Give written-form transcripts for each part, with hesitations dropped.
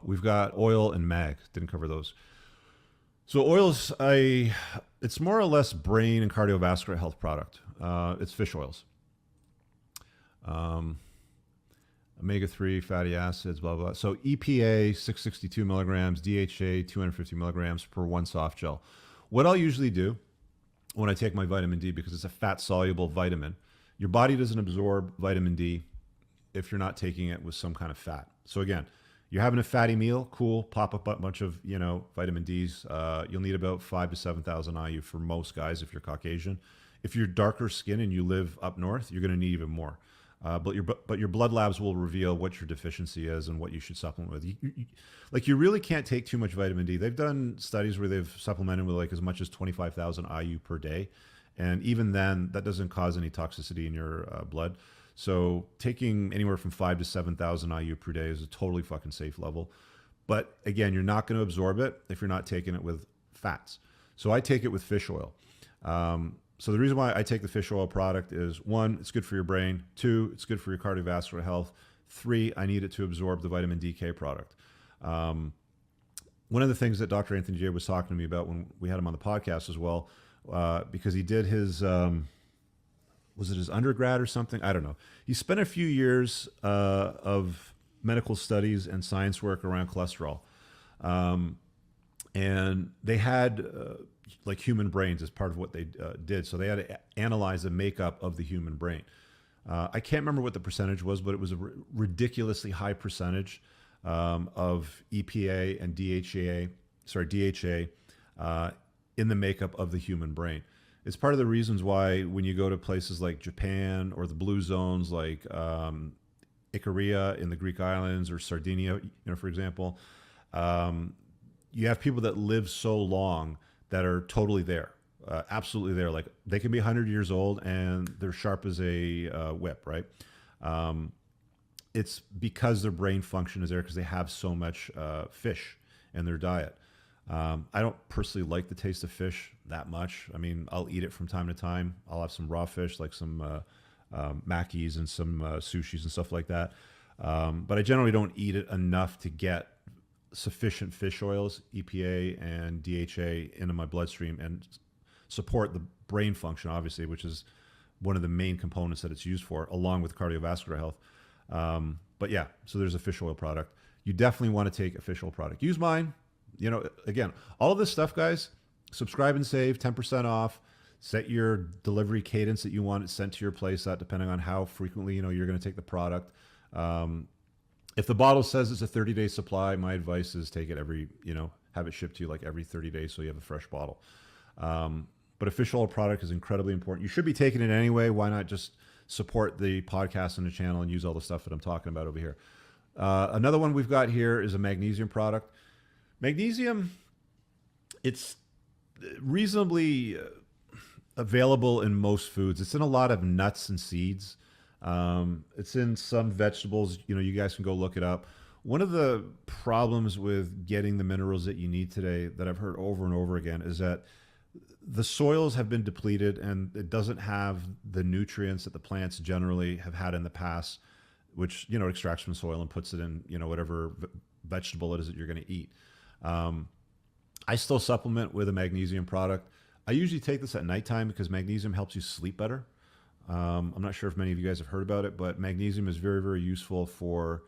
we've got oil and mag. Didn't cover those. So oils, it's more or less brain and cardiovascular health product. It's fish oils. Omega-3 fatty acids, blah, blah. So EPA, 662 milligrams, DHA, 250 milligrams per one soft gel. What I'll usually do when I take my vitamin D, because it's a fat-soluble vitamin, your body doesn't absorb vitamin D if you're not taking it with some kind of fat. So again, you're having a fatty meal, cool, pop up a bunch of, vitamin Ds. You'll need about 5 to 7,000 IU for most guys if you're Caucasian. If you're darker skin and you live up north, you're going to need even more. But your blood labs will reveal what your deficiency is and what you should supplement with. You really can't take too much vitamin D. They've done studies where they've supplemented with like as much as 25,000 IU per day. And even then, that doesn't cause any toxicity in your blood. So taking anywhere from 5 to 7,000 IU per day is a totally fucking safe level. But again, you're not going to absorb it if you're not taking it with fats. So I take it with fish oil. So the reason why I take the fish oil product is 1, it's good for your brain. 2, it's good for your cardiovascular health. 3, I need it to absorb the vitamin DK product. One of the things that Dr. Anthony J was talking to me about when we had him on the podcast as well, because he did his, was it his undergrad or something? I don't know. He spent a few years of medical studies and science work around cholesterol. And they had like human brains as part of what they did. So they had to analyze the makeup of the human brain. I can't remember what the percentage was, but it was a ridiculously high percentage of EPA and DHA in the makeup of the human brain. It's part of the reasons why when you go to places like Japan or the blue zones like Icaria in the Greek islands or Sardinia, for example, you have people that live so long that are totally there, absolutely there. Like they can be 100 years old and they're sharp as a whip, right? It's because their brain function is there because they have so much fish in their diet. I don't personally like the taste of fish that much. I mean, I'll eat it from time to time. I'll have some raw fish, like some makis and some sushis and stuff like that. But I generally don't eat it enough to get sufficient fish oils, EPA and DHA into my bloodstream and support the brain function, obviously, which is one of the main components that it's used for, along with cardiovascular health. But yeah, so there's a fish oil product. You definitely want to take a fish oil product. Use mine. Again, all of this stuff, guys, subscribe and save, 10% off. Set your delivery cadence that you want it sent to your place at, depending on how frequently, you're going to take the product. If the bottle says it's a 30-day supply, my advice is take it have it shipped to you like every 30 days so you have a fresh bottle. But a fish oil product is incredibly important. You should be taking it anyway. Why not just support the podcast and the channel and use all the stuff that I'm talking about over here? Another one we've got here is a magnesium product. Magnesium, it's reasonably available in most foods. It's in a lot of nuts and seeds. It's in some vegetables. You guys can go look it up. One of the problems with getting the minerals that you need today that I've heard over and over again is that the soils have been depleted and it doesn't have the nutrients that the plants generally have had in the past, which, extracts from soil and puts it in, whatever vegetable it is that you're going to eat. I still supplement with a magnesium product. I usually take this at nighttime because magnesium helps you sleep better. I'm not sure if many of you guys have heard about it, but magnesium is very, very useful for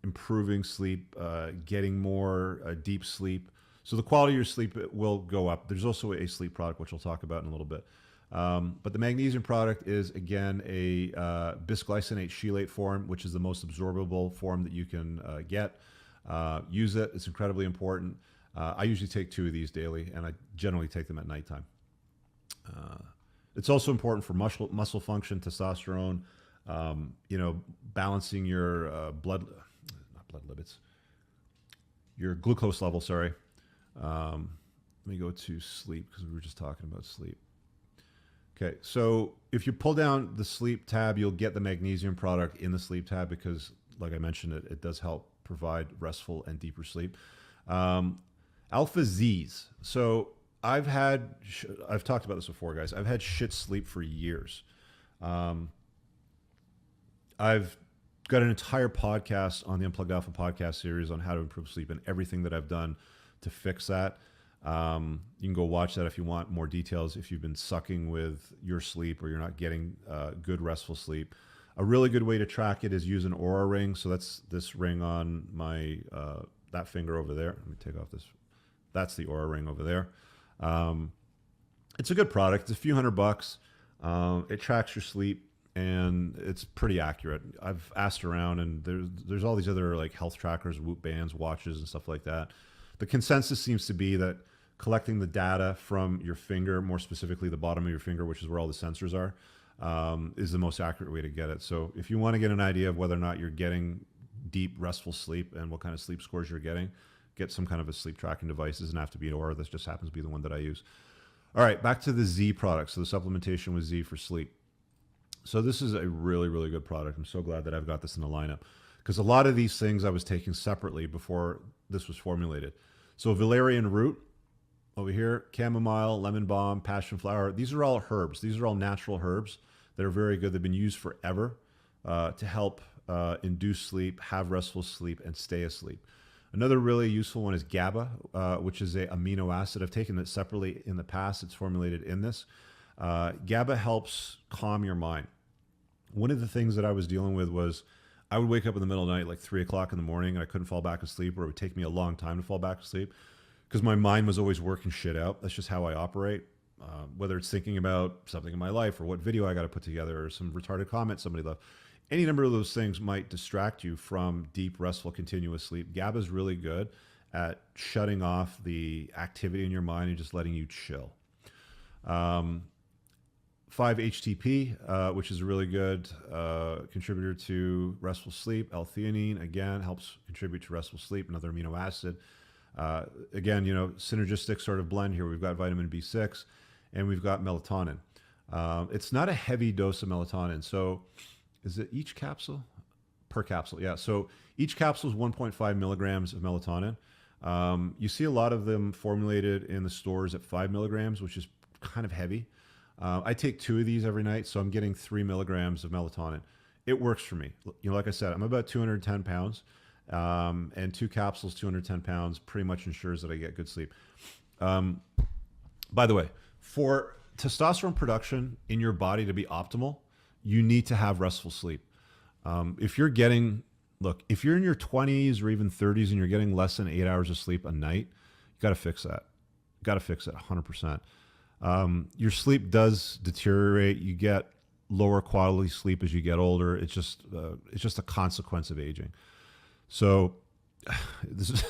improving sleep, getting more deep sleep. So the quality of your sleep will go up. There's also a sleep product, which we'll talk about in a little bit. But the magnesium product is, again, a bisglycinate chelate form, which is the most absorbable form that you can get. Use it. It's incredibly important. I usually take 2 of these daily, and I generally take them at nighttime. It's also important for muscle function, testosterone, balancing your not blood lipids, your glucose level, sorry. Let me go to sleep because we were just talking about sleep. Okay, so if you pull down the sleep tab, you'll get the magnesium product in the sleep tab because, like I mentioned, it does help provide restful and deeper sleep. Alpha Z's. So I've talked about this before, guys. I've had shit sleep for years. I've got an entire podcast on the Unplugged Alpha podcast series on how to improve sleep and everything that I've done to fix that. You can go watch that if you want more details, if you've been sucking with your sleep or you're not getting good restful sleep. A really good way to track it is use an Oura ring. So that's this ring on my that finger over there. Let me take off this. That's the Oura ring over there. It's a good product. It's a few $100. It tracks your sleep and it's pretty accurate. I've asked around, and there's all these other like health trackers, Whoop bands, watches, and stuff like that. The consensus seems to be that collecting the data from your finger, more specifically the bottom of your finger, which is where all the sensors are, is the most accurate way to get it. So if you want to get an idea of whether or not you're getting deep, restful sleep and what kind of sleep scores you're getting, get some kind of a sleep tracking device. It doesn't have to be an Oura. This just happens to be the one that I use. All right, back to the Z product. So the supplementation with Z for sleep. So this is a really, really good product. I'm so glad that I've got this in the lineup, because a lot of these things I was taking separately before this was formulated. So valerian root over here, chamomile, lemon balm, passion flower. These are all herbs. These are all natural herbs that are very good. They've been used forever to help induce sleep, have restful sleep, and stay asleep. Another really useful one is GABA, which is an amino acid. I've taken it separately in the past. It's formulated in this. GABA helps calm your mind. One of the things that I was dealing with was I would wake up in the middle of the night, like 3 o'clock in the morning, and I couldn't fall back asleep, or it would take me a long time to fall back asleep because my mind was always working shit out. That's just how I operate. Whether it's thinking about something in my life or what video I got to put together or some retarded comment somebody left. Any number of those things might distract you from deep, restful, continuous sleep. GABA is really good at shutting off the activity in your mind and just letting you chill. 5-HTP, which is a really good contributor to restful sleep. L-theanine, again, helps contribute to restful sleep, another amino acid. Again, you know, synergistic sort of blend here. We've got vitamin B6 and we've got melatonin. It's not a heavy dose of melatonin. So is it each capsule? Per capsule, yeah. So each capsule is 1.5 milligrams of melatonin. You see a lot of them formulated in the stores at 5 milligrams, which is kind of heavy. I take 2 of these every night, so I'm getting 3 milligrams of melatonin. It works for me. You know, like I said, I'm about 210 pounds, and 2 capsules, 210 pounds, pretty much ensures that I get good sleep. By the way, for testosterone production in your body to be optimal, you need to have restful sleep. If you're getting, look, if you're in your 20s or even 30s and you're getting less than 8 hours of sleep a night, you got to fix that. You got to fix it 100%. Your sleep does deteriorate. You get lower quality sleep as you get older. It's just a consequence of aging. So this is,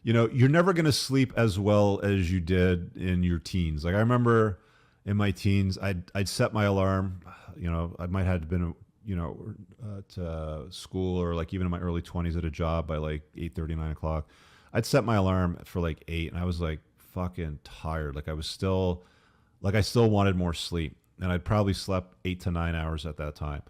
you know, you're never going to sleep as well as you did in your teens. Like I remember in my teens, I'd set my alarm, you know, I might have been, you know, at school or like even in my early 20s at a job by like 8:30, 9 o'clock. I'd set my alarm for like 8 and I was like fucking tired. Like I still wanted more sleep, and I'd probably slept 8 to 9 hours at that time.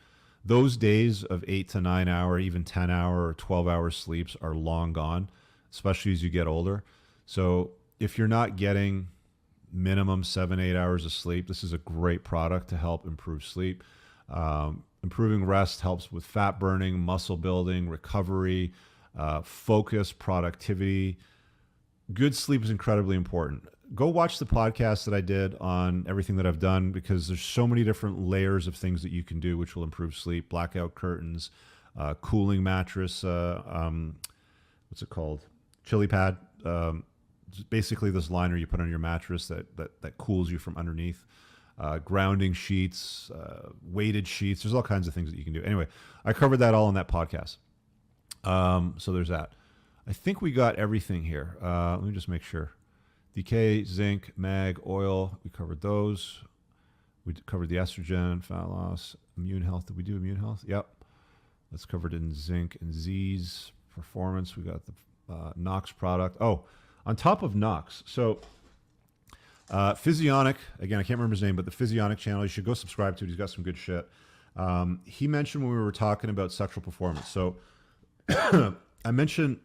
Those days of 8 to 9 hour, even 10 hour or 12 hour sleeps are long gone, especially as you get older. So if you're not getting minimum 7-8 hours of sleep, this is a great product to help improve sleep. Improving rest helps with fat burning, muscle building, recovery, focus, productivity. Good sleep is incredibly important. Go watch the podcast that I did on everything that I've done, because there's so many different layers of things that you can do which will improve sleep. Blackout curtains, cooling mattress, what's it called? Chili pad. Basically this liner you put on your mattress that cools you from underneath. Grounding sheets, weighted sheets. There's all kinds of things that you can do. Anyway, I covered that all in that podcast. So there's that. I think we got everything here. Let me just make sure. DK, zinc, mag, oil. We covered those. We covered the estrogen, fat loss, immune health. Did we do immune health? Yep. That's covered in zinc and Z's. Performance. We got the Nox product. Oh, on top of Nox. So Physionic, again, I can't remember his name, but the Physionic channel, you should go subscribe to it. He's got some good shit. He mentioned when we were talking about sexual performance. So I mentioned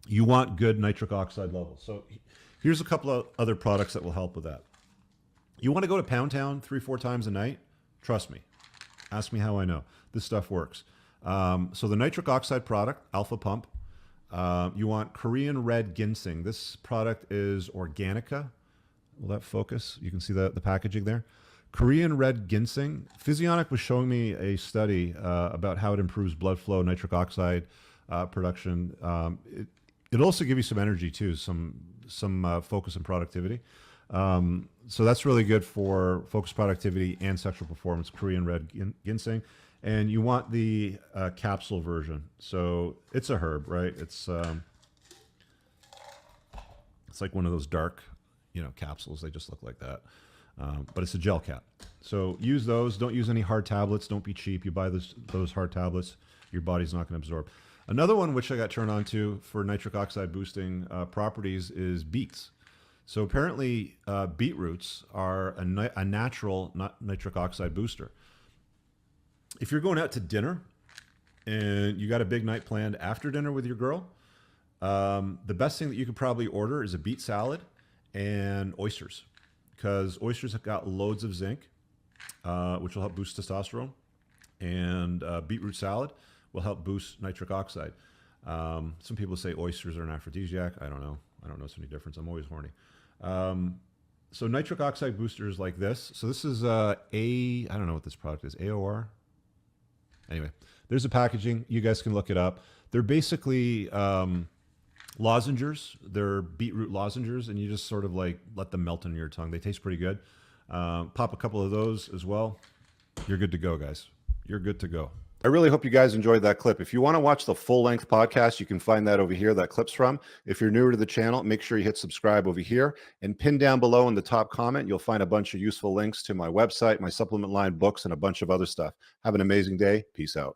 you want good nitric oxide levels. So here's a couple of other products that will help with that. You want to go to Pound Town 3-4 times a night? Trust me. Ask me how I know. This stuff works. So the nitric oxide product, Alpha Pump. You want Korean red ginseng. This product is Organica. Will that focus? You can see the packaging there. Korean red ginseng. Physionic was showing me a study about how it improves blood flow, nitric oxide production. It'll also give you some energy too, some focus and productivity. So that's really good for focus, productivity, and sexual performance. Korean red ginseng. And you want the capsule version. So it's a herb, right? It's like one of those dark, capsules. They just look like that. But it's a gel cap. So use those. Don't use any hard tablets. Don't be cheap. You buy those hard tablets, your body's not going to absorb. Another one which I got turned on to for nitric oxide boosting properties is beets. So apparently beetroots are a natural nitric oxide booster. If you're going out to dinner and you got a big night planned after dinner with your girl, the best thing that you could probably order is a beet salad and oysters, because oysters have got loads of zinc, which will help boost testosterone, and beetroot salad will help boost nitric oxide. Some people say oysters are an aphrodisiac. I don't know. I don't notice any difference. I'm always horny. So nitric oxide boosters like this. So this is I don't know what this product is, AOR. Anyway, there's the packaging. You guys can look it up. They're basically lozengers. They're beetroot lozengers, and you just sort of like let them melt in your tongue. They taste pretty good. Pop a couple of those as well. You're good to go, guys. You're good to go. I really hope you guys enjoyed that clip. If you want to watch the full-length podcast, you can find that over here, that clip's from. If you're newer to the channel, make sure you hit subscribe over here. And pinned down below in the top comment, you'll find a bunch of useful links to my website, my supplement line, books, and a bunch of other stuff. Have an amazing day. Peace out.